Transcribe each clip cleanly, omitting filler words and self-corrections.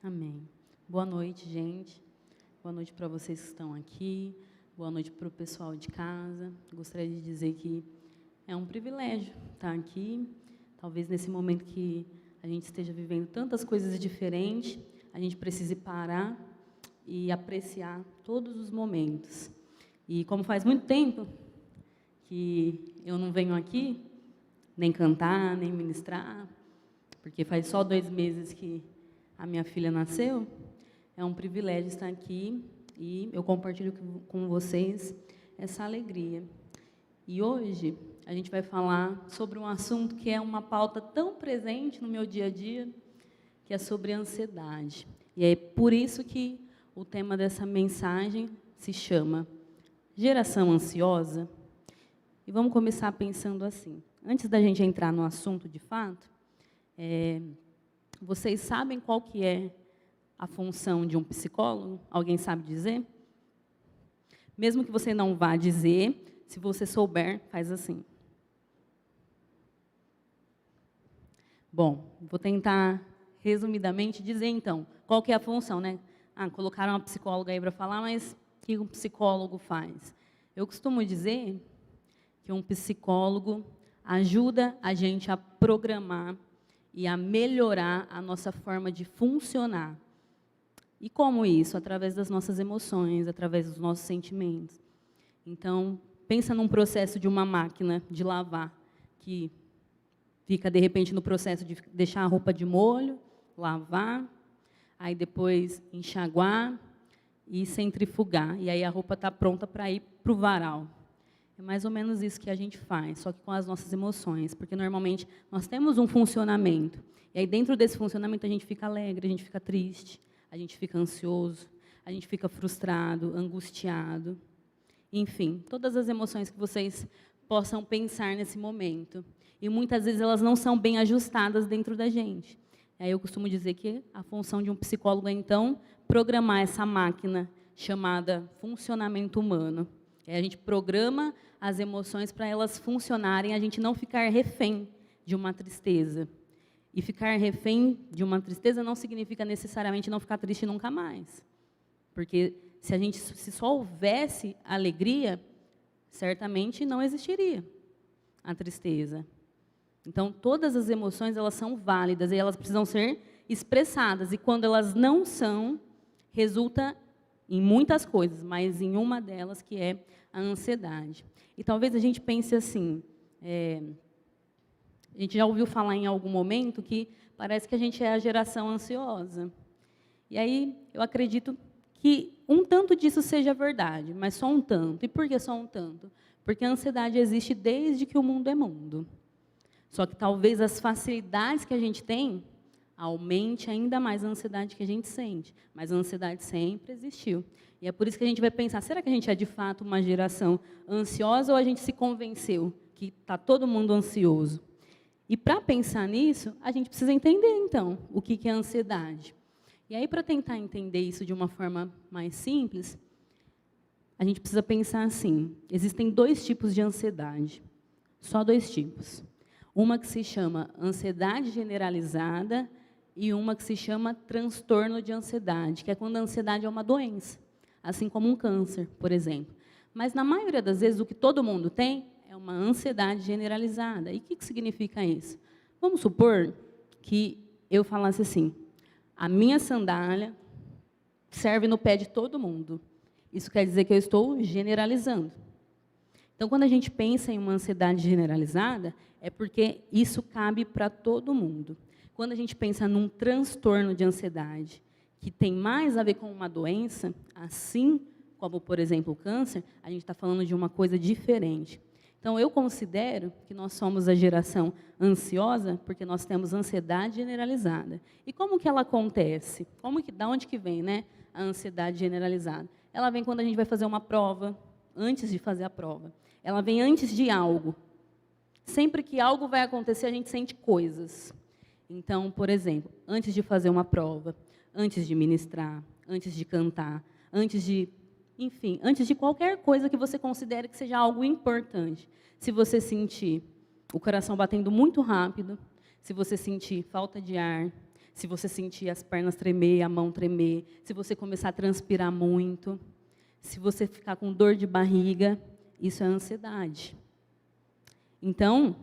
Amém. Boa noite, gente. Boa noite para vocês que estão aqui. Boa noite para o pessoal de casa. Gostaria de dizer que é um privilégio estar aqui. Talvez nesse momento que a gente esteja vivendo tantas coisas diferentes, a gente precise parar e apreciar todos os momentos. E como faz muito tempo que eu não venho aqui, nem cantar, nem ministrar, porque faz só 2 meses que a minha filha nasceu, é um privilégio estar aqui e eu compartilho com vocês essa alegria. E hoje a gente vai falar sobre um assunto que é uma pauta tão presente no meu dia a dia, que é sobre ansiedade. E é por isso que o tema dessa mensagem se chama Geração Ansiosa. E vamos começar pensando assim. Antes da gente entrar no assunto de fato, vocês sabem qual que é a função de um psicólogo? Alguém sabe dizer? Mesmo que você não vá dizer, se você souber, faz assim. Bom, vou tentar resumidamente dizer então, qual que é a função, né? Colocaram uma psicóloga aí para falar, mas o que um psicólogo faz? Eu costumo dizer que um psicólogo ajuda a gente a programar e a melhorar a nossa forma de funcionar. E como isso? Através das nossas emoções, através dos nossos sentimentos. Então, pensa num processo de uma máquina de lavar, que fica, de repente, no processo de deixar a roupa de molho, lavar, aí depois enxaguar e centrifugar. E aí a roupa está pronta para ir para o varal. É mais ou menos isso que a gente faz, só que com as nossas emoções, porque normalmente nós temos um funcionamento, e aí dentro desse funcionamento a gente fica alegre, a gente fica triste, a gente fica ansioso, a gente fica frustrado, angustiado, enfim, todas as emoções que vocês possam pensar nesse momento. E muitas vezes elas não são bem ajustadas dentro da gente. E aí eu costumo dizer que a função de um psicólogo é, então, programar essa máquina chamada funcionamento humano. A gente programa as emoções para elas funcionarem, a gente não ficar refém de uma tristeza. E ficar refém de uma tristeza não significa necessariamente não ficar triste nunca mais. Porque se só houvesse alegria, certamente não existiria a tristeza. Então, todas as emoções elas são válidas e elas precisam ser expressadas. E quando elas não são, resulta em muitas coisas, mas em uma delas que é a ansiedade. E talvez a gente pense assim, a gente já ouviu falar em algum momento que parece que a gente é a geração ansiosa. E aí eu acredito que um tanto disso seja verdade, mas só um tanto. E por que só um tanto? Porque a ansiedade existe desde que o mundo é mundo. Só que talvez as facilidades que a gente tem aumente ainda mais a ansiedade que a gente sente. Mas a ansiedade sempre existiu. E é por isso que a gente vai pensar, será que a gente é de fato uma geração ansiosa ou a gente se convenceu que está todo mundo ansioso? E para pensar nisso, a gente precisa entender, então, o que é ansiedade. E aí, para tentar entender isso de uma forma mais simples, a gente precisa pensar assim, existem 2 tipos de ansiedade, só 2 tipos. Uma que se chama ansiedade generalizada e uma que se chama transtorno de ansiedade, que é quando a ansiedade é uma doença, assim como um câncer, por exemplo. Mas, na maioria das vezes, o que todo mundo tem é uma ansiedade generalizada. E o que significa isso? Vamos supor que eu falasse assim, a minha sandália serve no pé de todo mundo. Isso quer dizer que eu estou generalizando. Então, quando a gente pensa em uma ansiedade generalizada, é porque isso cabe para todo mundo. Quando a gente pensa num transtorno de ansiedade, que tem mais a ver com uma doença, assim como, por exemplo, o câncer, a gente está falando de uma coisa diferente. Então, eu considero que nós somos a geração ansiosa porque nós temos ansiedade generalizada. E como que ela acontece? Da onde que vem, né, a ansiedade generalizada? Ela vem quando a gente vai fazer uma prova, antes de fazer a prova. Ela vem antes de algo. Sempre que algo vai acontecer, a gente sente coisas. Então, por exemplo, antes de fazer uma prova, antes de ministrar, antes de cantar, antes de qualquer coisa que você considere que seja algo importante. Se você sentir o coração batendo muito rápido, se você sentir falta de ar, se você sentir as pernas tremer, a mão tremer, se você começar a transpirar muito, se você ficar com dor de barriga, isso é ansiedade. Então,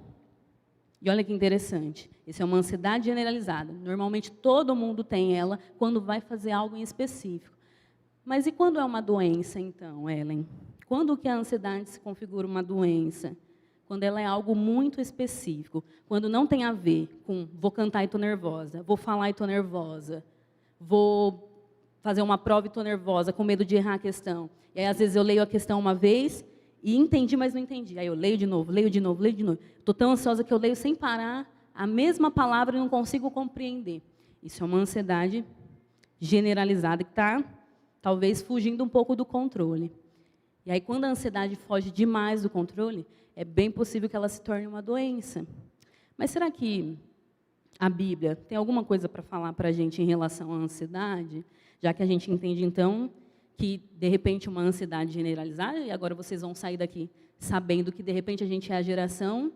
e olha que interessante, isso é uma ansiedade generalizada. Normalmente todo mundo tem ela quando vai fazer algo em específico. Mas e quando é uma doença, então, Ellen? Quando que a ansiedade se configura uma doença? Quando ela é algo muito específico. Quando não tem a ver com vou cantar e estou nervosa, vou falar e estou nervosa, vou fazer uma prova e estou nervosa, com medo de errar a questão. E aí, às vezes, eu leio a questão uma vez e entendi, mas não entendi. Aí eu leio de novo, leio de novo, leio de novo. Estou tão ansiosa que eu leio sem parar a mesma palavra e não consigo compreender. Isso é uma ansiedade generalizada que está, talvez, fugindo um pouco do controle. E aí, quando a ansiedade foge demais do controle, é bem possível que ela se torne uma doença. Mas será que a Bíblia tem alguma coisa para falar para a gente em relação à ansiedade? Já que a gente entende, então, que, de repente, uma ansiedade generalizada, e agora vocês vão sair daqui sabendo que, de repente, a gente é a geração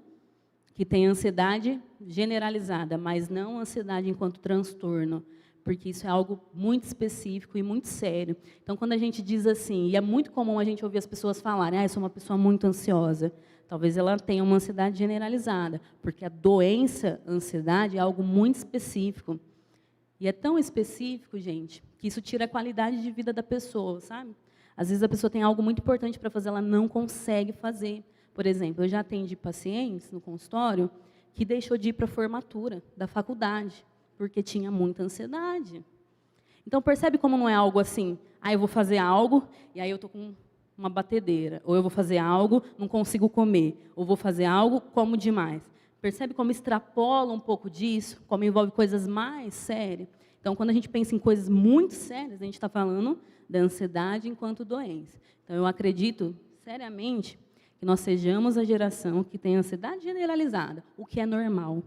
que tem ansiedade generalizada, mas não ansiedade enquanto transtorno, porque isso é algo muito específico e muito sério. Então, quando a gente diz assim, e é muito comum a gente ouvir as pessoas falarem, eu sou uma pessoa muito ansiosa, talvez ela tenha uma ansiedade generalizada, porque a doença, ansiedade, é algo muito específico. E é tão específico, gente, que isso tira a qualidade de vida da pessoa, sabe? Às vezes a pessoa tem algo muito importante para fazer, ela não consegue fazer. Por exemplo, eu já atendi pacientes no consultório que deixou de ir para a formatura da faculdade, porque tinha muita ansiedade. Então, percebe como não é algo assim, eu vou fazer algo, e aí eu estou com uma batedeira, ou eu vou fazer algo, não consigo comer, ou vou fazer algo, como demais. Percebe como extrapola um pouco disso, como envolve coisas mais sérias? Então, quando a gente pensa em coisas muito sérias, a gente está falando da ansiedade enquanto doença. Então, eu acredito, seriamente, que nós sejamos a geração que tem ansiedade generalizada, o que é normal,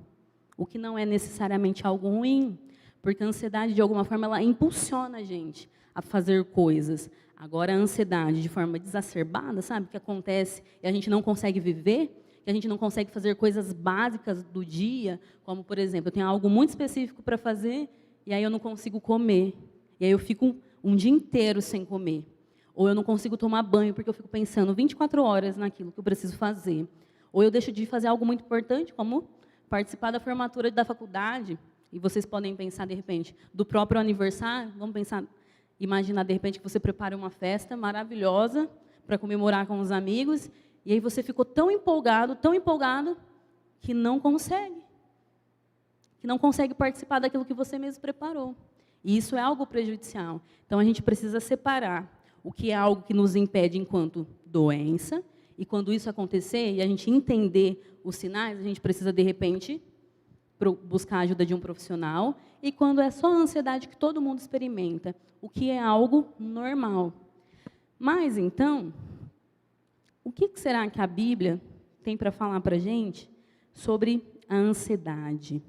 o que não é necessariamente algo ruim, porque a ansiedade, de alguma forma, ela impulsiona a gente a fazer coisas. Agora, a ansiedade, de forma exacerbada, sabe, que acontece e a gente não consegue viver, que a gente não consegue fazer coisas básicas do dia, como, por exemplo, eu tenho algo muito específico para fazer, e aí eu não consigo comer. E aí eu fico um dia inteiro sem comer. Ou eu não consigo tomar banho, porque eu fico pensando 24 horas naquilo que eu preciso fazer. Ou eu deixo de fazer algo muito importante, como participar da formatura da faculdade, e vocês podem pensar, de repente, do próprio aniversário, vamos pensar, imaginar, de repente, que você prepara uma festa maravilhosa para comemorar com os amigos, e aí você ficou tão empolgado, que não consegue participar daquilo que você mesmo preparou. E isso é algo prejudicial. Então, a gente precisa separar o que é algo que nos impede enquanto doença, e quando isso acontecer, e a gente entender os sinais, a gente precisa, de repente, buscar a ajuda de um profissional, e quando é só a ansiedade que todo mundo experimenta, o que é algo normal. Mas, então, o que será que a Bíblia tem para falar para a gente sobre a ansiedade?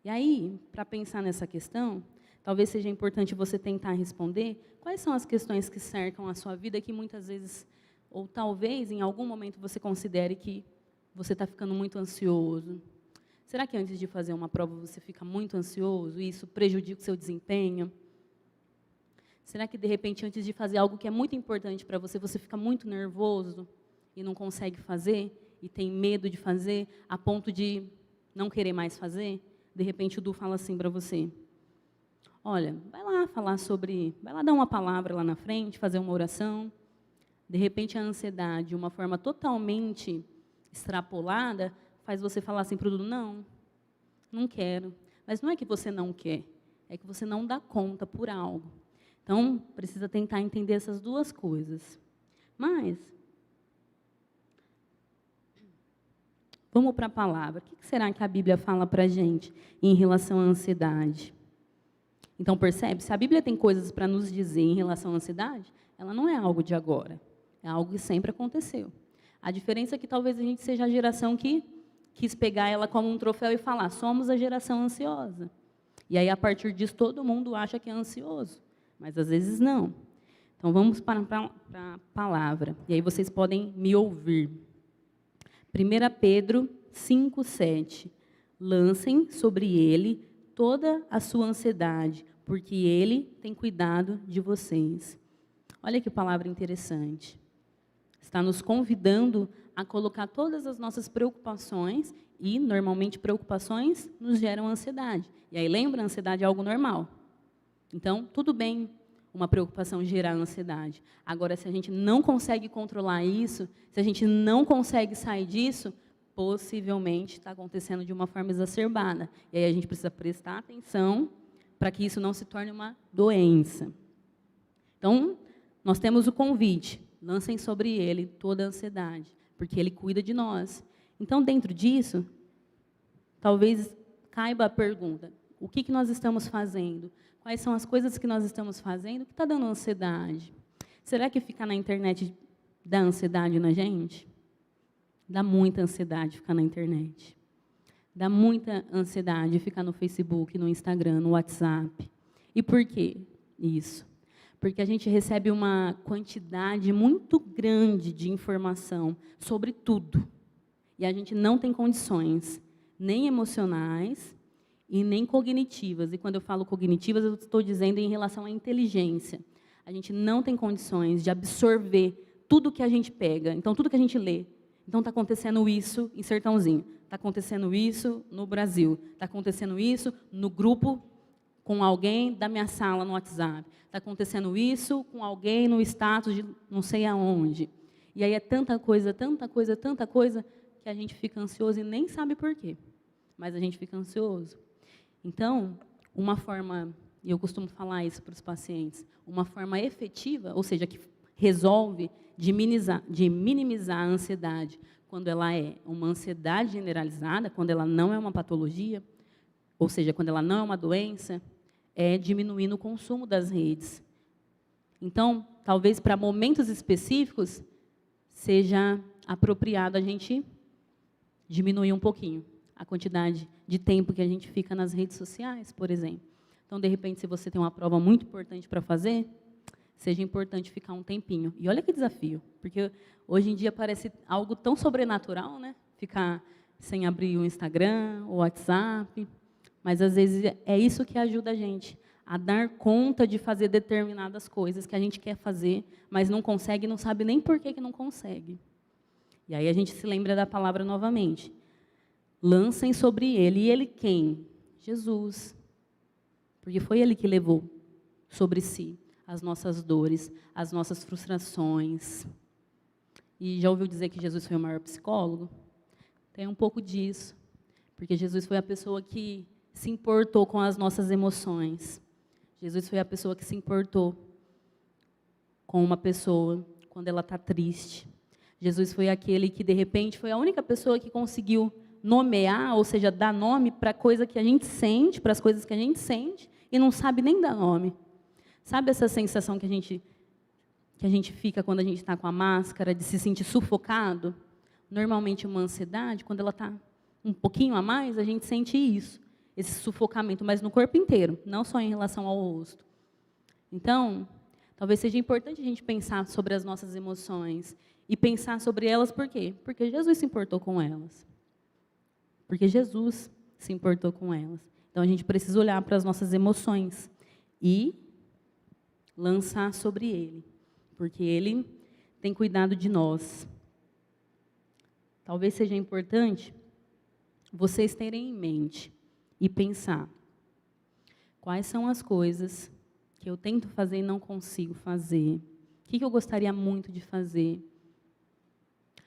E aí, para pensar nessa questão, talvez seja importante você tentar responder quais são as questões que cercam a sua vida que muitas vezes, ou talvez em algum momento você considere que você está ficando muito ansioso. Será que antes de fazer uma prova você fica muito ansioso e isso prejudica o seu desempenho? Será que, de repente, antes de fazer algo que é muito importante para você, você fica muito nervoso e não consegue fazer, e tem medo de fazer, a ponto de não querer mais fazer? De repente, o Du fala assim para você, olha, vai lá dar uma palavra lá na frente, fazer uma oração. De repente, a ansiedade, de uma forma totalmente extrapolada, faz você falar assim para o Du, não quero. Mas não é que você não quer, é que você não dá conta por algo. Então, precisa tentar entender essas duas coisas. Mas, vamos para a palavra. O que será que a Bíblia fala para a gente em relação à ansiedade? Então, percebe? Se a Bíblia tem coisas para nos dizer em relação à ansiedade, ela não é algo de agora. É algo que sempre aconteceu. A diferença é que talvez a gente seja a geração que quis pegar ela como um troféu e falar, somos a geração ansiosa. E aí, a partir disso, todo mundo acha que é ansioso. Mas, às vezes, não. Então, vamos para a palavra. E aí, vocês podem me ouvir. 1 Pedro 5:7. Lancem sobre ele toda a sua ansiedade, porque Ele tem cuidado de vocês. Olha que palavra interessante. Está nos convidando a colocar todas as nossas preocupações, e, normalmente, preocupações nos geram ansiedade. E aí, lembra, a ansiedade é algo normal. Então, tudo bem uma preocupação gerar ansiedade. Agora, se a gente não consegue controlar isso, se a gente não consegue sair disso, possivelmente está acontecendo de uma forma exacerbada. E aí a gente precisa prestar atenção para que isso não se torne uma doença. Então, nós temos o convite, lancem sobre ele toda a ansiedade, porque ele cuida de nós. Então, dentro disso, talvez caiba a pergunta, o que nós estamos fazendo? Quais são as coisas que nós estamos fazendo que está dando ansiedade? Será que ficar na internet dá ansiedade na gente? Dá muita ansiedade ficar na internet. Dá muita ansiedade ficar no Facebook, no Instagram, no WhatsApp. E por quê isso? Porque a gente recebe uma quantidade muito grande de informação sobre tudo. E a gente não tem condições, nem emocionais e nem cognitivas. E quando eu falo cognitivas, eu estou dizendo em relação à inteligência. A gente não tem condições de absorver tudo que a gente pega. Então, tudo que a gente lê. Então, está acontecendo isso em Sertãozinho. Está acontecendo isso no Brasil. Está acontecendo isso no grupo com alguém da minha sala no WhatsApp. Está acontecendo isso com alguém no status de não sei aonde. E aí é tanta coisa, que a gente fica ansioso e nem sabe por quê. Mas a gente fica ansioso. Então, uma forma, e eu costumo falar isso para os pacientes, uma forma efetiva, ou seja, que resolve de minimizar a ansiedade quando ela é uma ansiedade generalizada, quando ela não é uma patologia, ou seja, quando ela não é uma doença, é diminuindo o consumo das redes. Então, talvez para momentos específicos, seja apropriado a gente diminuir um pouquinho a quantidade de tempo que a gente fica nas redes sociais, por exemplo. Então, de repente, se você tem uma prova muito importante para fazer, seja importante ficar um tempinho. E olha que desafio, porque hoje em dia parece algo tão sobrenatural, né? Ficar sem abrir o Instagram, o WhatsApp, mas às vezes é isso que ajuda a gente a dar conta de fazer determinadas coisas que a gente quer fazer, mas não consegue, não sabe nem por que não consegue. E aí a gente se lembra da palavra novamente. Lancem sobre ele. E ele quem? Jesus. Porque foi ele que levou sobre si as nossas dores, as nossas frustrações. E já ouviu dizer que Jesus foi o maior psicólogo? Tem um pouco disso. Porque Jesus foi a pessoa que se importou com as nossas emoções. Jesus foi a pessoa que se importou com uma pessoa quando ela está triste. Jesus foi aquele que, de repente, foi a única pessoa que conseguiu nomear, ou seja, dar nome para a coisa que a gente sente, para as coisas que a gente sente, e não sabe nem dar nome. Sabe essa sensação que a gente fica quando a gente está com a máscara, de se sentir sufocado? Normalmente, uma ansiedade, quando ela está um pouquinho a mais, a gente sente isso, esse sufocamento, mas no corpo inteiro, não só em relação ao rosto. Então, talvez seja importante a gente pensar sobre as nossas emoções e pensar sobre elas por quê? Porque Jesus se importou com elas. Porque Jesus se importou com elas. Então, a gente precisa olhar para as nossas emoções e lançar sobre Ele, porque Ele tem cuidado de nós. Talvez seja importante vocês terem em mente e pensar quais são as coisas que eu tento fazer e não consigo fazer. O que eu gostaria muito de fazer?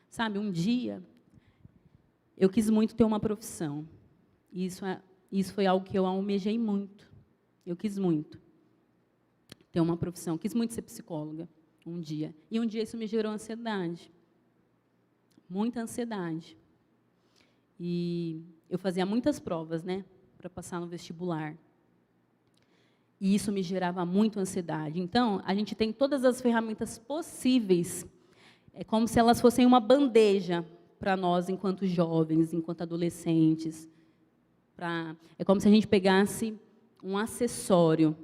Sabe, um dia eu quis muito ter uma profissão. E isso foi algo que eu almejei muito. Eu quis muito ter uma profissão. Quis muito ser psicóloga um dia. E um dia isso me gerou ansiedade. Muita ansiedade. E eu fazia muitas provas, né, para passar no vestibular. E isso me gerava muito ansiedade. Então, a gente tem todas as ferramentas possíveis. É como se elas fossem uma bandeja para nós, enquanto jovens, enquanto adolescentes. É como se a gente pegasse um acessório.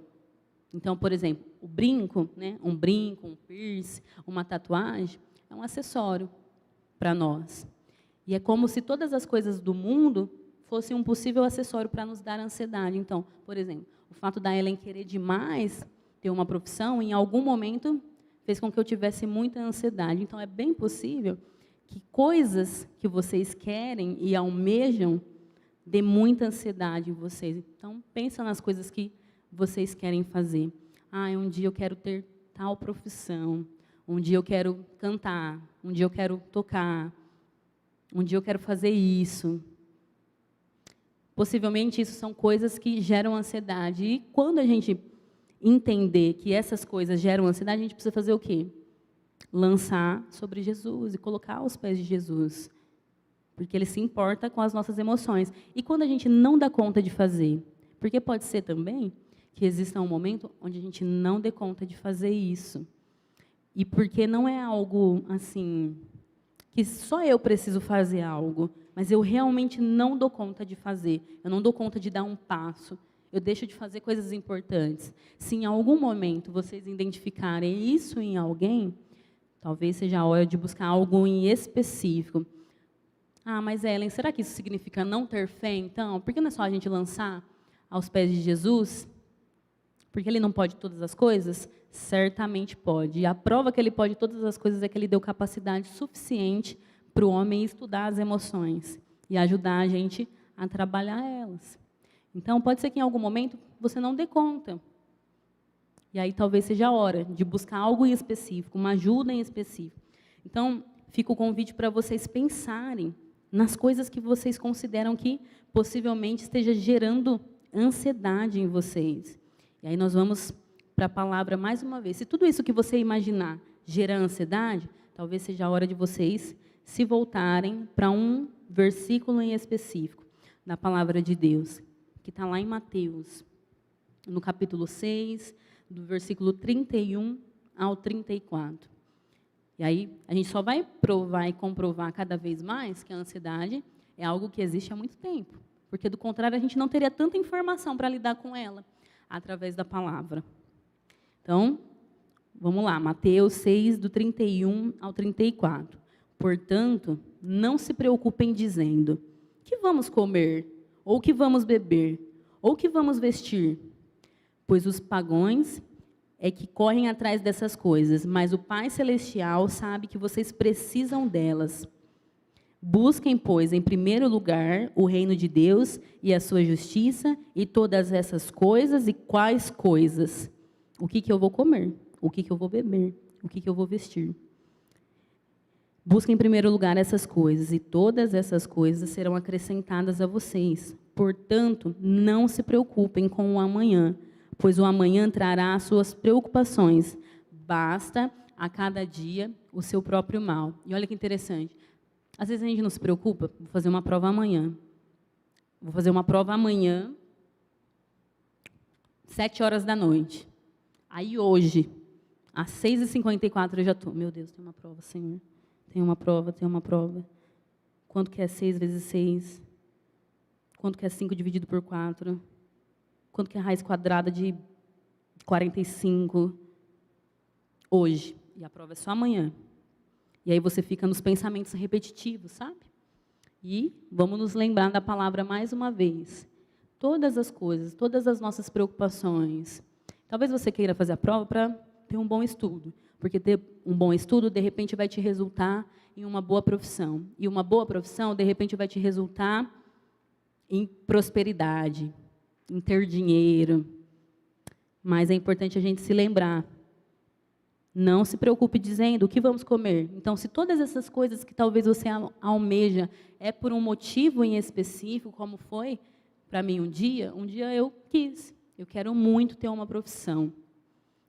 Então, por exemplo, o brinco, né, um brinco, um piercing, uma tatuagem, é um acessório para nós. E é como se todas as coisas do mundo fosse um possível acessório para nos dar ansiedade. Então, por exemplo, o fato da Ellen querer demais ter uma profissão, em algum momento, fez com que eu tivesse muita ansiedade. Então, é bem possível que coisas que vocês querem e almejam dê muita ansiedade em vocês. Então, pensa nas coisas que vocês querem fazer. Um dia eu quero ter tal profissão, um dia eu quero cantar, um dia eu quero tocar, um dia eu quero fazer isso. Possivelmente, isso são coisas que geram ansiedade. E quando a gente entender que essas coisas geram ansiedade, a gente precisa fazer o quê? Lançar sobre Jesus e colocar aos pés de Jesus. Porque Ele se importa com as nossas emoções. E quando a gente não dá conta de fazer? Porque pode ser também que exista um momento onde a gente não dê conta de fazer isso. E porque não é algo assim, que só eu preciso fazer algo, mas eu realmente não dou conta de fazer. Eu não dou conta de dar um passo. Eu deixo de fazer coisas importantes. Se em algum momento vocês identificarem isso em alguém, talvez seja a hora de buscar algo em específico. Mas Ellen, será que isso significa não ter fé, então? Por que não é só a gente lançar aos pés de Jesus? Porque Ele não pode todas as coisas? Certamente pode. E a prova que Ele pode todas as coisas é que Ele deu capacidade suficiente para o homem estudar as emoções e ajudar a gente a trabalhar elas. Então, pode ser que em algum momento você não dê conta. E aí talvez seja a hora de buscar algo em específico, uma ajuda em específico. Então, fica o convite para vocês pensarem nas coisas que vocês consideram que possivelmente esteja gerando ansiedade em vocês. E aí nós vamos para a palavra mais uma vez. Se tudo isso que você imaginar gera ansiedade, talvez seja a hora de vocês se voltarem para um versículo em específico da palavra de Deus, que está lá em Mateus, no capítulo 6, do versículo 31 ao 34. E aí, a gente só vai provar e comprovar cada vez mais que a ansiedade é algo que existe há muito tempo. Porque, do contrário, a gente não teria tanta informação para lidar com ela através da palavra. Então, vamos lá, Mateus 6, do 31 ao 34. Portanto, não se preocupem dizendo, que vamos comer, ou que vamos beber, ou que vamos vestir? Pois os pagãos é que correm atrás dessas coisas, mas o Pai Celestial sabe que vocês precisam delas. Busquem, pois, em primeiro lugar, o reino de Deus e a sua justiça, e todas essas coisas, e quais coisas? O que eu vou comer? O que eu vou beber? O que eu vou vestir? Busquem em primeiro lugar essas coisas, e todas essas coisas serão acrescentadas a vocês. Portanto, não se preocupem com o amanhã, pois o amanhã trará as suas preocupações. Basta a cada dia o seu próprio mal. E olha que interessante. Às vezes a gente não se preocupa, vou fazer uma prova amanhã. Vou fazer uma prova amanhã, 7 horas da noite. Aí hoje, às 6h54 eu já estou. Meu Deus, tem uma prova, Senhor. Tem uma prova. Quanto que é 6 vezes 6? Quanto que é 5 dividido por 4? Quanto que é a raiz quadrada de 45? Hoje. E a prova é só amanhã. E aí você fica nos pensamentos repetitivos, sabe? E vamos nos lembrar da palavra mais uma vez. Todas as coisas, todas as nossas preocupações. Talvez você queira fazer a prova para ter um bom estudo. Porque ter um bom estudo, de repente, vai te resultar em uma boa profissão. E uma boa profissão, de repente, vai te resultar em prosperidade, em ter dinheiro. Mas é importante a gente se lembrar. Não se preocupe dizendo o que vamos comer. Então, se todas essas coisas que talvez você almeja é por um motivo em específico, como foi para mim um dia eu quis. Eu quero muito ter uma profissão.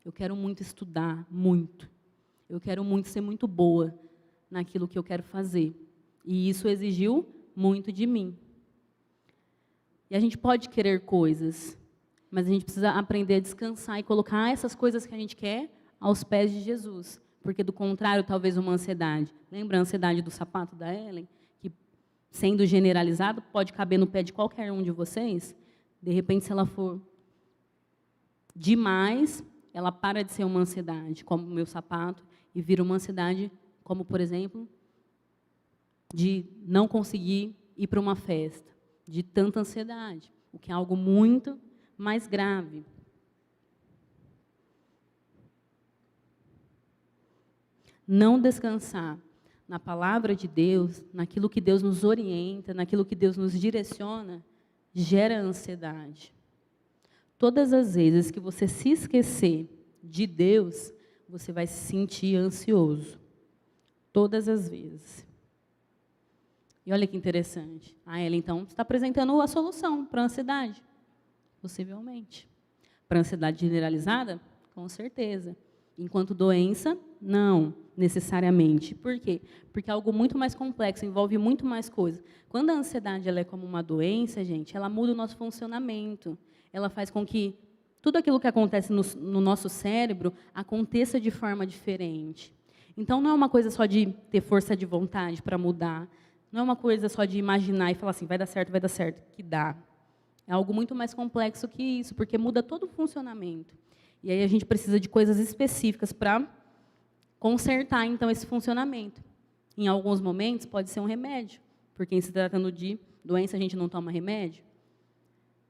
Eu quero muito estudar, muito. Eu quero muito ser muito boa naquilo que eu quero fazer. E isso exigiu muito de mim. E a gente pode querer coisas, mas a gente precisa aprender a descansar e colocar essas coisas que a gente quer aos pés de Jesus. Porque, do contrário, talvez uma ansiedade. Lembra a ansiedade do sapato da Ellen? Que, sendo generalizado, pode caber no pé de qualquer um de vocês. De repente, se ela for demais, ela para de ser uma ansiedade, como o meu sapato, e vira uma ansiedade, como, por exemplo, de não conseguir ir para uma festa, de tanta ansiedade, o que é algo muito mais grave. Não descansar na palavra de Deus, naquilo que Deus nos orienta, naquilo que Deus nos direciona, gera ansiedade. Todas as vezes que você se esquecer de Deus, você vai se sentir ansioso. Todas as vezes. E olha que interessante. A Ellen, então, está apresentando a solução para a ansiedade. Possivelmente. Para a ansiedade generalizada? Com certeza. Enquanto doença, não necessariamente. Por quê? Porque é algo muito mais complexo, envolve muito mais coisas. Quando a ansiedade ela é como uma doença, gente, ela muda o nosso funcionamento. Ela faz com que tudo aquilo que acontece no nosso cérebro aconteça de forma diferente. Então, não é uma coisa só de ter força de vontade para mudar. Não é uma coisa só de imaginar e falar assim, vai dar certo, que dá. É algo muito mais complexo que isso, porque muda todo o funcionamento. E aí a gente precisa de coisas específicas para consertar, então, esse funcionamento. Em alguns momentos, pode ser um remédio, porque em se tratando de doença, a gente não toma remédio.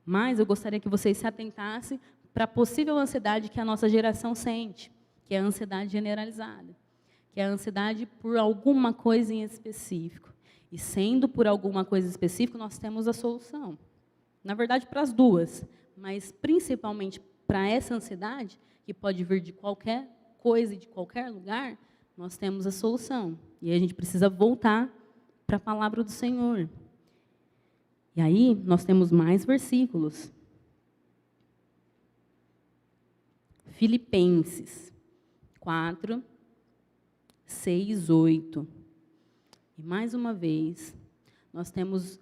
Mas eu gostaria que vocês se atentassem para a possível ansiedade que a nossa geração sente, que é a ansiedade generalizada, que é a ansiedade por alguma coisa em específico. E sendo por alguma coisa específica, nós temos a solução. Na verdade, para as duas, mas principalmente para essa ansiedade, que pode vir de qualquer coisa e de qualquer lugar, nós temos a solução. E aí a gente precisa voltar para a palavra do Senhor. E aí nós temos mais versículos. Filipenses 4, 6, 8. E mais uma vez, nós temos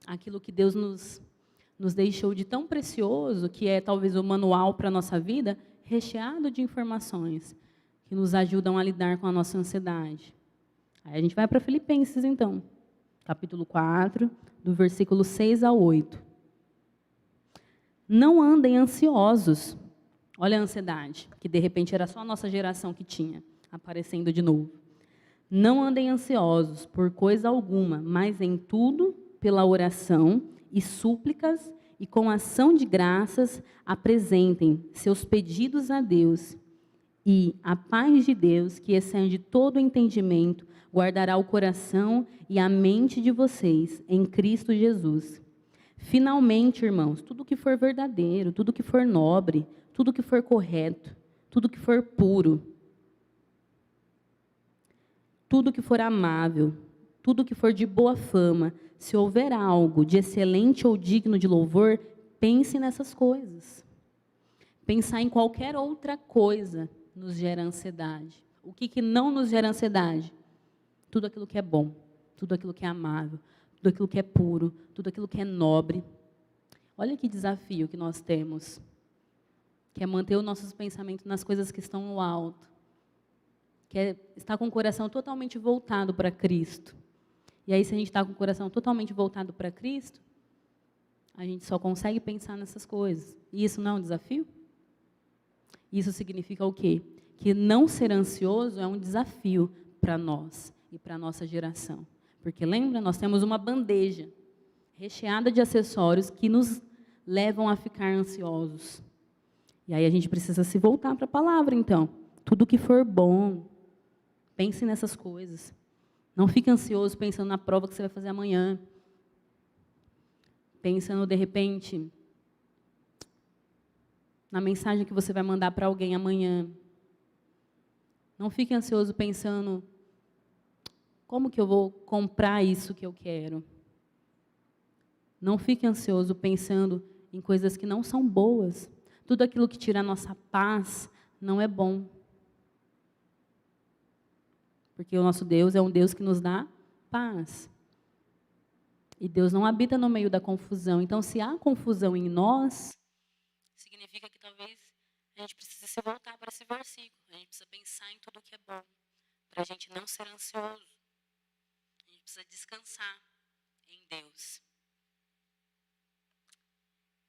aquilo que Deus nos deixou de tão precioso, que é talvez o manual para a nossa vida, recheado de informações que nos ajudam a lidar com a nossa ansiedade. Aí a gente vai para Filipenses, então, capítulo 4, do versículo 6 ao 8. Não andem ansiosos. Olha a ansiedade, que de repente era só a nossa geração que tinha, aparecendo de novo. Não andem ansiosos por coisa alguma, mas em tudo, pela oração e súplicas e com ação de graças, apresentem seus pedidos a Deus. E a paz de Deus, que excede todo o entendimento, guardará o coração e a mente de vocês em Cristo Jesus. Finalmente, irmãos, tudo que for verdadeiro, tudo que for nobre, tudo que for correto, tudo que for puro, tudo que for amável, tudo que for de boa fama, se houver algo de excelente ou digno de louvor, pense nessas coisas. Pensar em qualquer outra coisa nos gera ansiedade. O que não nos gera ansiedade? Tudo aquilo que é bom, tudo aquilo que é amável, tudo aquilo que é puro, tudo aquilo que é nobre. Olha que desafio que nós temos, que é manter os nossos pensamentos nas coisas que estão no alto, que é estar com o coração totalmente voltado para Cristo. E aí, se a gente está com o coração totalmente voltado para Cristo, a gente só consegue pensar nessas coisas. E isso não é um desafio? Isso significa o quê? Que não ser ansioso é um desafio para nós e para a nossa geração. Porque, lembra, nós temos uma bandeja recheada de acessórios que nos levam a ficar ansiosos. E aí a gente precisa se voltar para a palavra, então. Tudo que for bom, pense nessas coisas. Não fique ansioso pensando na prova que você vai fazer amanhã. Pensando, de repente, na mensagem que você vai mandar para alguém amanhã. Não fique ansioso pensando, como que eu vou comprar isso que eu quero? Não fique ansioso pensando em coisas que não são boas. Tudo aquilo que tira a nossa paz não é bom. Porque o nosso Deus é um Deus que nos dá paz. E Deus não habita no meio da confusão. Então, se há confusão em nós, significa que talvez a gente precise se voltar para esse versículo. A gente precisa pensar em tudo que é bom, para a gente não ser ansioso. A gente precisa descansar em Deus.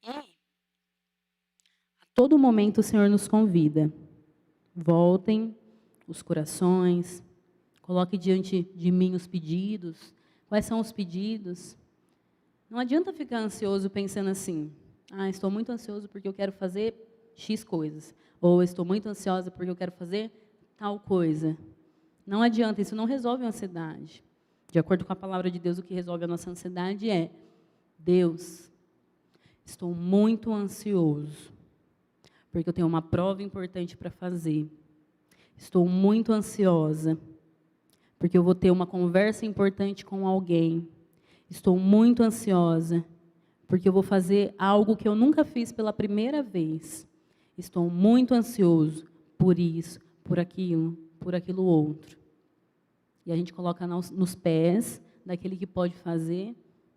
E a todo momento o Senhor nos convida. Voltem os corações, coloque diante de mim os pedidos. Quais são os pedidos? Não adianta ficar ansioso pensando assim, estou muito ansioso porque eu quero fazer X coisas. Ou estou muito ansiosa porque eu quero fazer tal coisa. Não adianta, isso não resolve a ansiedade. De acordo com a palavra de Deus, o que resolve a nossa ansiedade é: Deus, estou muito ansioso, porque eu tenho uma prova importante para fazer. Estou muito ansiosa, porque eu vou ter uma conversa importante com alguém. Estou muito ansiosa, porque eu vou fazer algo que eu nunca fiz pela primeira vez. Estou muito ansioso por isso, por aquilo outro. E a gente coloca nos pés daquele que pode fazer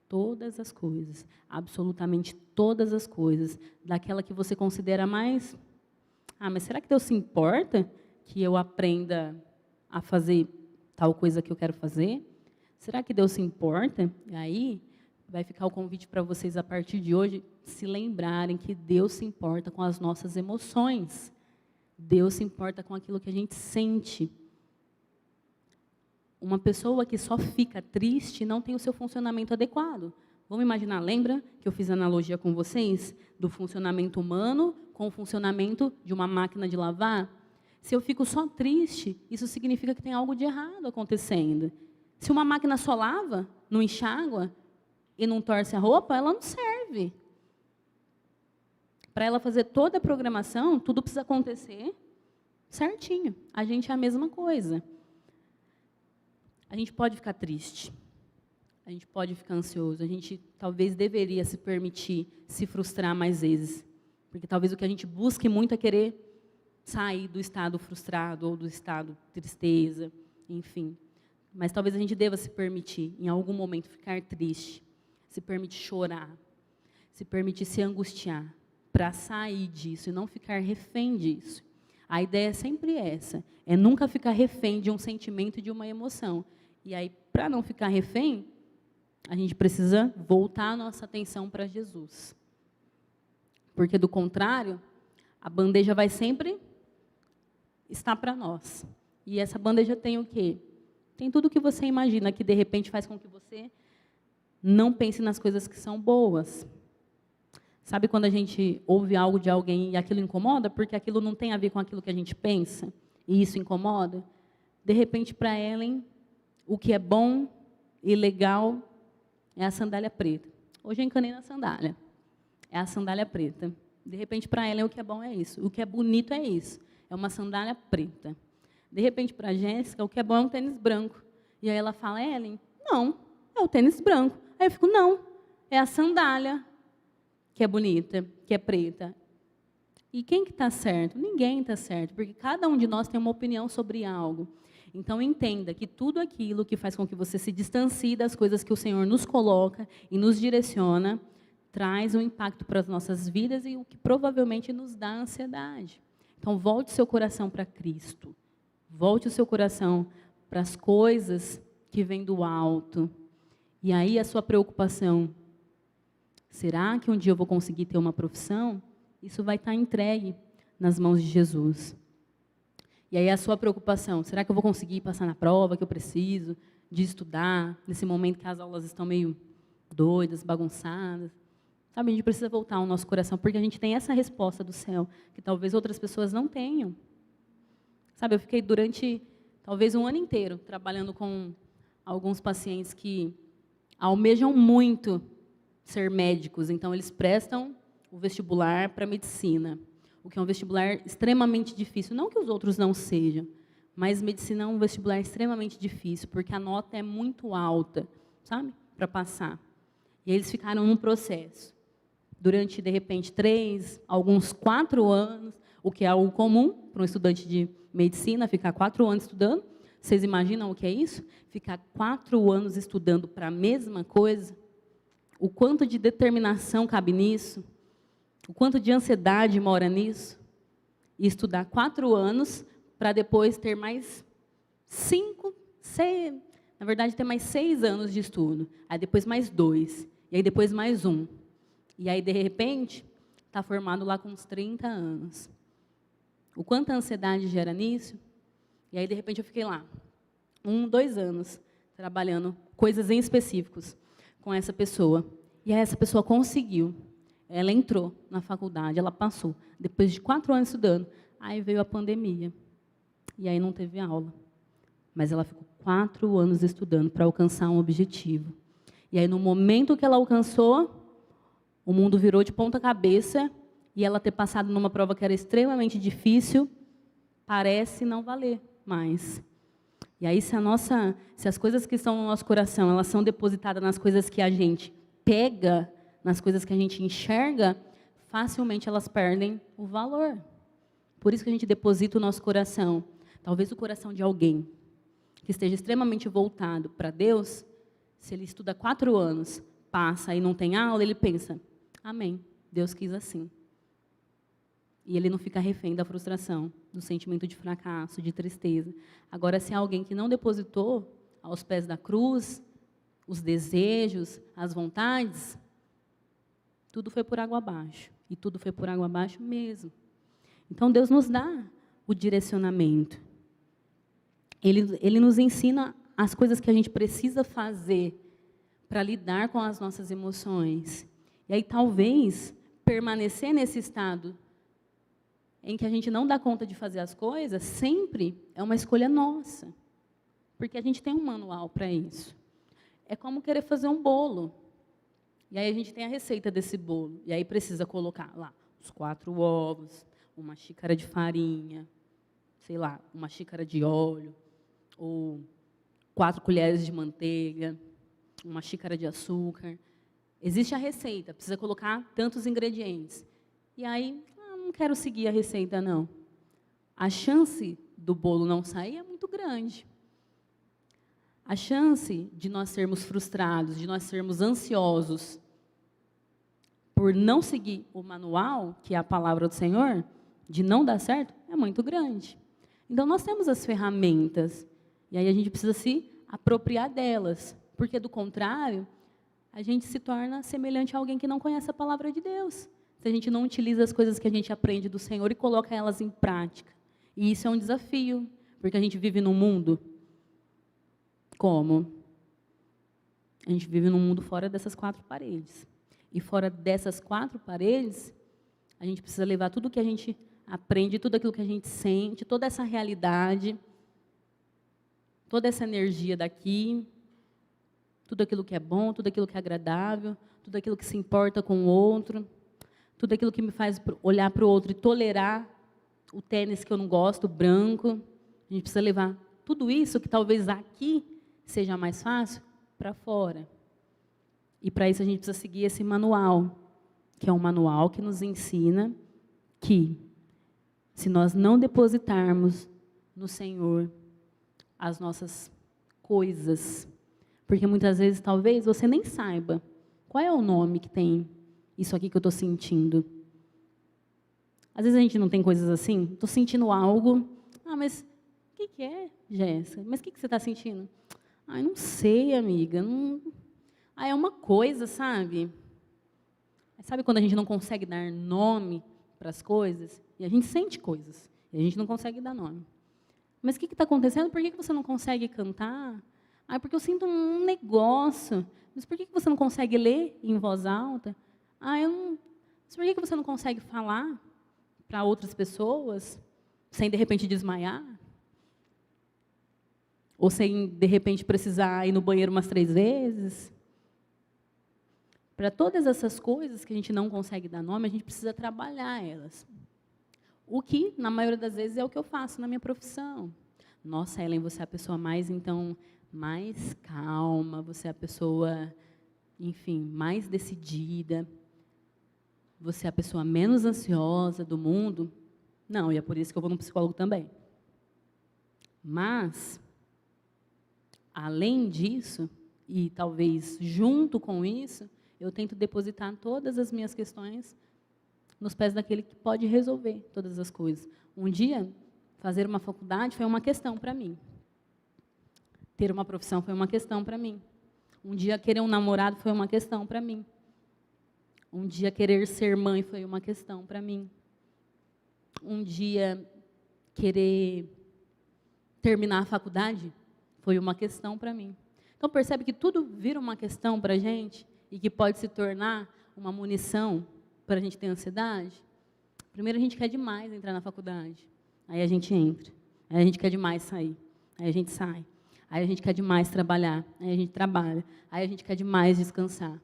todas as coisas, absolutamente todas as coisas, daquela que você considera mais... mas será que Deus se importa que eu aprenda a fazer tal coisa que eu quero fazer? Será que Deus se importa? E aí vai ficar o convite para vocês, a partir de hoje, se lembrarem que Deus se importa com as nossas emoções. Deus se importa com aquilo que a gente sente. Uma pessoa que só fica triste não tem o seu funcionamento adequado. Vamos imaginar, lembra que eu fiz analogia com vocês do funcionamento humano com o funcionamento de uma máquina de lavar? Se eu fico só triste, isso significa que tem algo de errado acontecendo. Se uma máquina só lava, não enxágua e não torce a roupa, ela não serve. Para ela fazer toda a programação, tudo precisa acontecer certinho. A gente é a mesma coisa. A gente pode ficar triste, a gente pode ficar ansioso, a gente talvez deveria se permitir se frustrar mais vezes, porque talvez o que a gente busque muito é querer sair do estado frustrado ou do estado tristeza, enfim. Mas talvez a gente deva se permitir, em algum momento, ficar triste, se permitir chorar, se permitir se angustiar, para sair disso e não ficar refém disso. A ideia é sempre essa, é nunca ficar refém de um sentimento e de uma emoção. E aí, para não ficar refém, a gente precisa voltar a nossa atenção para Jesus. Porque, do contrário, a bandeja vai sempre estar para nós. E essa bandeja tem o quê? Tem tudo o que você imagina, que de repente faz com que você não pense nas coisas que são boas. Sabe quando a gente ouve algo de alguém e aquilo incomoda? Porque aquilo não tem a ver com aquilo que a gente pensa, e isso incomoda? De repente, para Ellen, o que é bom e legal é a sandália preta. Hoje eu encanei na sandália. É a sandália preta. De repente, para Ellen, o que é bom é isso. O que é bonito é isso. É uma sandália preta. De repente, para a Jéssica, o que é bom é um tênis branco. E aí ela fala: Ellen, não, é o tênis branco. Aí eu fico: não, é a sandália que é bonita, que é preta. E quem que está certo? Ninguém está certo, porque cada um de nós tem uma opinião sobre algo. Então, entenda que tudo aquilo que faz com que você se distancie das coisas que o Senhor nos coloca e nos direciona, traz um impacto para as nossas vidas e o que provavelmente nos dá ansiedade. Então, volte seu coração para Cristo. Volte o seu coração para as coisas que vêm do alto. E aí a sua preocupação: será que um dia eu vou conseguir ter uma profissão? Isso vai estar entregue nas mãos de Jesus. E aí a sua preocupação: será que eu vou conseguir passar na prova que eu preciso de estudar, nesse momento que as aulas estão meio doidas, bagunçadas? Sabe, a gente precisa voltar ao nosso coração, porque a gente tem essa resposta do céu, que talvez outras pessoas não tenham. Sabe, eu fiquei durante, talvez, um ano inteiro, trabalhando com alguns pacientes que almejam muito ser médicos, então eles prestam o vestibular para medicina, o que é um vestibular extremamente difícil. Não que os outros não sejam, mas medicina é um vestibular extremamente difícil, porque a nota é muito alta, sabe, para passar. E aí eles ficaram num processo, durante, de repente, 3, alguns 4 anos, o que é algo comum para um estudante de medicina, ficar 4 anos estudando. Vocês imaginam o que é isso? Ficar 4 anos estudando para a mesma coisa? O quanto de determinação cabe nisso? O quanto de ansiedade mora nisso? E estudar 4 anos para depois ter mais 5, 6, na verdade, ter mais 6 anos de estudo. Aí depois mais 2. E aí depois mais 1. E aí, de repente, está formado lá com uns 30 anos. O quanto a ansiedade gera nisso? E aí, de repente, eu fiquei lá, 1, 2 anos, trabalhando coisas em específicos com essa pessoa. E aí essa pessoa conseguiu. Ela entrou na faculdade, ela passou. Depois de 4 anos estudando, aí veio a pandemia. E aí não teve aula. Mas ela ficou 4 anos estudando para alcançar um objetivo. E aí, no momento que ela alcançou, o mundo virou de ponta cabeça, e ela ter passado numa prova que era extremamente difícil, parece não valer mais. E aí, se as coisas que estão no nosso coração, elas são depositadas nas coisas que a gente pega, nas coisas que a gente enxerga, facilmente elas perdem o valor. Por isso que a gente deposita o nosso coração. Talvez o coração de alguém que esteja extremamente voltado para Deus, se ele estuda 4 anos, passa e não tem aula, ele pensa, amém, Deus quis assim. E ele não fica refém da frustração, do sentimento de fracasso, de tristeza. Agora, se é alguém que não depositou aos pés da cruz, os desejos, as vontades, tudo foi por água abaixo. E tudo foi por água abaixo mesmo. Então, Deus nos dá o direcionamento. Ele nos ensina as coisas que a gente precisa fazer para lidar com as nossas emoções. E aí, talvez, permanecer nesse estado em que a gente não dá conta de fazer as coisas, sempre é uma escolha nossa. Porque a gente tem um manual para isso. É como querer fazer um bolo. E aí a gente tem a receita desse bolo. E aí precisa colocar lá os 4 ovos, uma xícara de farinha, sei lá, uma xícara de óleo, ou 4 colheres de manteiga, uma xícara de açúcar. Existe a receita, precisa colocar tantos ingredientes. E aí, não quero seguir a receita, não. A chance do bolo não sair é muito grande. A chance de nós sermos frustrados, de nós sermos ansiosos por não seguir o manual, que é a palavra do Senhor, de não dar certo, é muito grande. Então, nós temos as ferramentas, e aí a gente precisa se apropriar delas, porque, do contrário, a gente se torna semelhante a alguém que não conhece a palavra de Deus. Se a gente não utiliza as coisas que a gente aprende do Senhor e coloca elas em prática. E isso é um desafio, porque a gente vive num mundo como? A gente vive num mundo fora dessas 4 paredes. E fora dessas 4 paredes, a gente precisa levar tudo o que a gente aprende, tudo aquilo que a gente sente, toda essa realidade, toda essa energia daqui, tudo aquilo que é bom, tudo aquilo que é agradável, tudo aquilo que se importa com o outro, tudo aquilo que me faz olhar para o outro e tolerar o tênis que eu não gosto, o branco. A gente precisa levar tudo isso, que talvez aqui seja mais fácil, para fora. E para isso a gente precisa seguir esse manual, que é um manual que nos ensina que, se nós não depositarmos no Senhor as nossas coisas, porque muitas vezes, talvez, você nem saiba qual é o nome que tem isso aqui que eu estou sentindo. Às vezes a gente não tem coisas assim, estou sentindo algo, mas o que é, Jéssica? Mas o que você está sentindo? Não sei, amiga, não... é uma coisa, sabe? Sabe quando a gente não consegue dar nome para as coisas? E a gente sente coisas, e a gente não consegue dar nome. Mas o que está acontecendo? Por que você não consegue cantar? Porque eu sinto um negócio. Mas por que você não consegue ler em voz alta? Mas por que você não consegue falar para outras pessoas, sem, de repente, desmaiar? Ou sem, de repente, precisar ir no banheiro umas 3 vezes? Para todas essas coisas que a gente não consegue dar nome, a gente precisa trabalhar elas. O que, na maioria das vezes, é o que eu faço na minha profissão. Nossa, Ellen, você é a pessoa mais calma, você é a pessoa, enfim, mais decidida, você é a pessoa menos ansiosa do mundo. Não, e é por isso que eu vou no psicólogo também. Mas, além disso, e talvez junto com isso, eu tento depositar todas as minhas questões nos pés daquele que pode resolver todas as coisas. Um dia, fazer uma faculdade foi uma questão para mim. Ter uma profissão foi uma questão para mim. Um dia, querer um namorado foi uma questão para mim. Um dia, querer ser mãe foi uma questão para mim. Um dia, querer terminar a faculdade foi uma questão para mim. Então, percebe que tudo vira uma questão para a gente, e que pode se tornar uma munição para a gente ter ansiedade? Primeiro, a gente quer demais entrar na faculdade. Aí a gente entra. Aí a gente quer demais sair. Aí a gente sai. Aí a gente quer demais trabalhar. Aí a gente trabalha. Aí a gente quer demais descansar.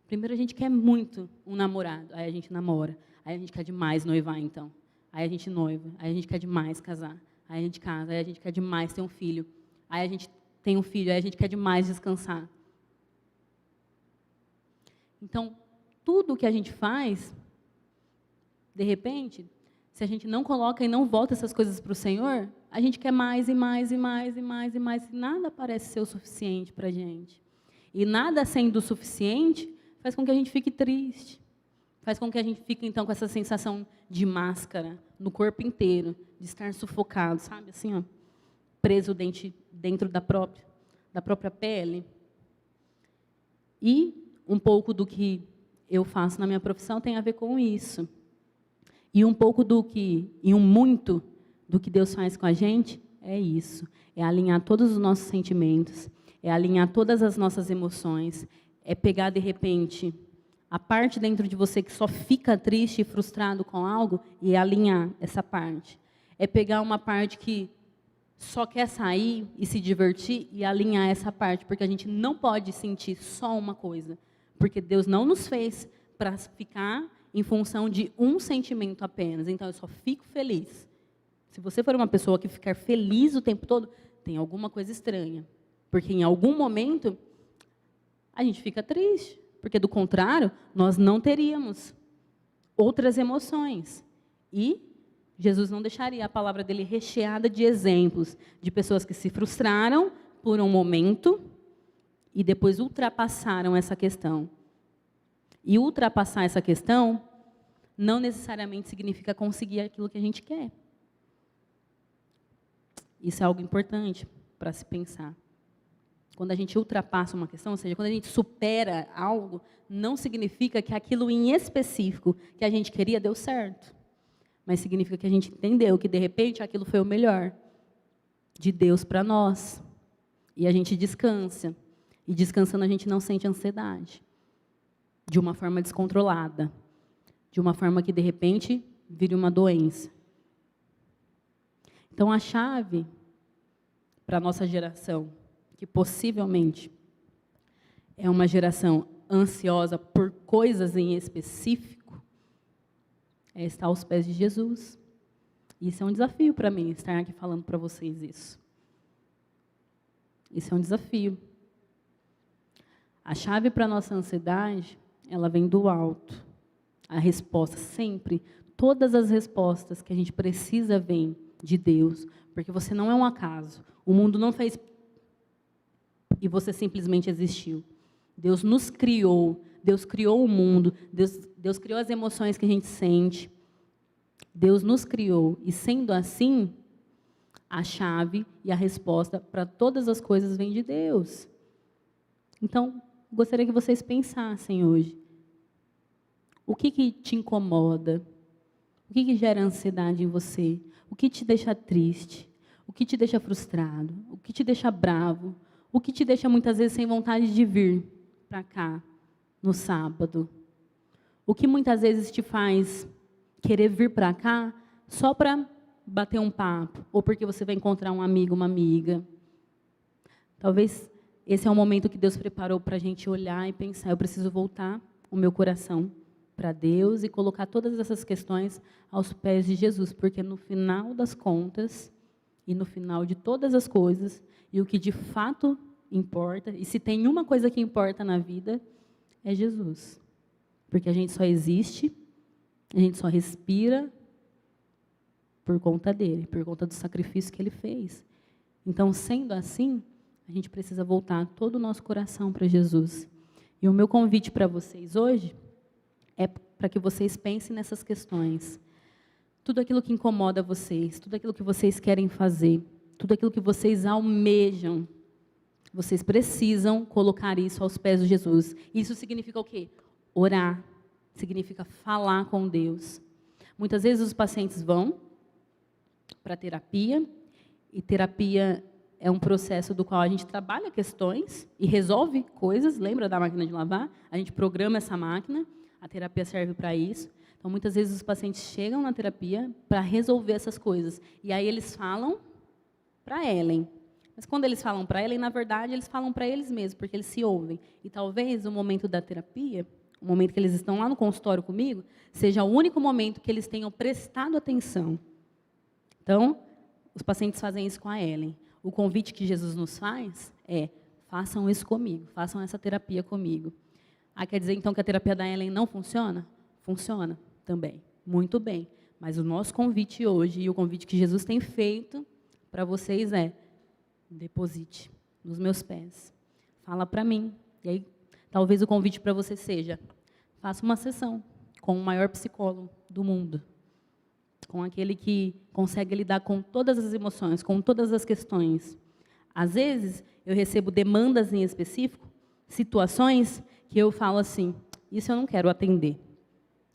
Primeiro, a gente quer muito um namorado. Aí a gente namora. Aí a gente quer demais noivar, então. Aí a gente noiva. Aí a gente quer demais casar. Aí a gente casa. Aí a gente quer demais ter um filho. Aí a gente tem um filho. Aí a gente quer demais descansar. Então, tudo que a gente faz, de repente, se a gente não coloca e não volta essas coisas para o Senhor, a gente quer mais e mais e mais e mais e mais. E nada parece ser o suficiente para a gente. E nada sendo o suficiente faz com que a gente fique triste. Faz com que a gente fique, então, com essa sensação de máscara no corpo inteiro, de estar sufocado, sabe? Assim, ó, preso dentro da própria pele. E um pouco do que eu faço na minha profissão tem a ver com isso. E um pouco e um muito do que Deus faz com a gente é isso. É alinhar todos os nossos sentimentos, é alinhar todas as nossas emoções, é pegar, de repente, a parte dentro de você que só fica triste e frustrado com algo e alinhar essa parte. É pegar uma parte que só quer sair e se divertir e alinhar essa parte, porque a gente não pode sentir só uma coisa, porque Deus não nos fez para ficar em função de um sentimento apenas. Então, eu só fico feliz. Se você for uma pessoa que ficar feliz o tempo todo, tem alguma coisa estranha. Porque em algum momento, a gente fica triste. Porque, do contrário, nós não teríamos outras emoções. E Jesus não deixaria a palavra dele recheada de exemplos de pessoas que se frustraram por um momento e depois ultrapassaram essa questão. E ultrapassar essa questão não necessariamente significa conseguir aquilo que a gente quer. Isso é algo importante para se pensar. Quando a gente ultrapassa uma questão, ou seja, quando a gente supera algo, não significa que aquilo em específico que a gente queria deu certo. Mas significa que a gente entendeu que, de repente, aquilo foi o melhor de Deus para nós. E a gente descansa. E descansando a gente não sente ansiedade. De uma forma descontrolada. De uma forma que, de repente, vire uma doença. Então, a chave para a nossa geração, que possivelmente é uma geração ansiosa por coisas em específico, é estar aos pés de Jesus. Isso é um desafio para mim, estar aqui falando para vocês isso. Isso é um desafio. A chave para a nossa ansiedade, ela vem do alto. A resposta sempre, todas as respostas que a gente precisa vêm de Deus, porque você não é um acaso. O mundo não fez e você simplesmente existiu. Deus nos criou, Deus criou o mundo, Deus criou as emoções que a gente sente. Deus nos criou, e sendo assim, a chave e a resposta para todas as coisas vem de Deus. Então, gostaria que vocês pensassem hoje. O que te incomoda? O que gera ansiedade em você? O que te deixa triste? O que te deixa frustrado? O que te deixa bravo? O que te deixa muitas vezes sem vontade de vir para cá no sábado? O que muitas vezes te faz querer vir para cá só para bater um papo? Ou porque você vai encontrar um amigo, uma amiga? Talvez esse é o momento que Deus preparou para a gente olhar e pensar, eu preciso voltar o meu coração para Deus e colocar todas essas questões aos pés de Jesus, porque no final das contas, e no final de todas as coisas, e o que de fato importa, e se tem uma coisa que importa na vida, é Jesus. Porque a gente só existe, a gente só respira por conta dele, por conta do sacrifício que ele fez. Então, sendo assim, a gente precisa voltar todo o nosso coração para Jesus. E o meu convite para vocês hoje é para que vocês pensem nessas questões. Tudo aquilo que incomoda vocês, tudo aquilo que vocês querem fazer, tudo aquilo que vocês almejam, vocês precisam colocar isso aos pés de Jesus. Isso significa o quê? Orar. Significa falar com Deus. Muitas vezes os pacientes vão para terapia, e terapia é um processo do qual a gente trabalha questões e resolve coisas. Lembra da máquina de lavar? A gente programa essa máquina, a terapia serve para isso. Então, muitas vezes, os pacientes chegam na terapia para resolver essas coisas. E aí eles falam para Ellen. Mas quando eles falam para Ellen, na verdade, eles falam para eles mesmos, porque eles se ouvem. E talvez o momento da terapia, o momento que eles estão lá no consultório comigo, seja o único momento que eles tenham prestado atenção. Então, os pacientes fazem isso com a Ellen. O convite que Jesus nos faz é: façam isso comigo, façam essa terapia comigo. Quer dizer, então, que a terapia da Ellen não funciona? Funciona também, muito bem. Mas o nosso convite hoje, e o convite que Jesus tem feito para vocês é: deposite nos meus pés. Fala para mim. E aí, talvez o convite para você seja: faça uma sessão com o maior psicólogo do mundo, com aquele que consegue lidar com todas as emoções, com todas as questões. Às vezes, eu recebo demandas em específico, situações que eu falo assim: isso eu não quero atender.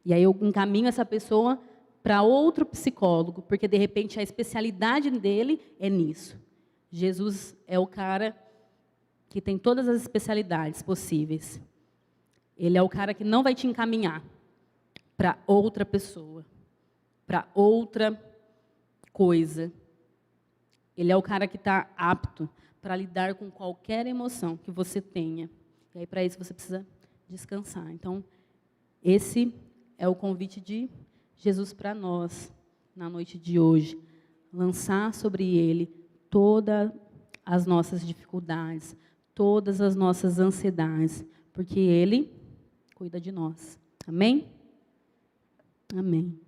E aí eu encaminho essa pessoa para outro psicólogo, porque, de repente, a especialidade dele é nisso. Jesus é o cara que tem todas as especialidades possíveis. Ele é o cara que não vai te encaminhar para outra pessoa, para outra coisa. Ele é o cara que está apto para lidar com qualquer emoção que você tenha. E aí, para isso, você precisa descansar. Então, esse é o convite de Jesus para nós, na noite de hoje. Lançar sobre Ele todas as nossas dificuldades, todas as nossas ansiedades, porque Ele cuida de nós. Amém? Amém.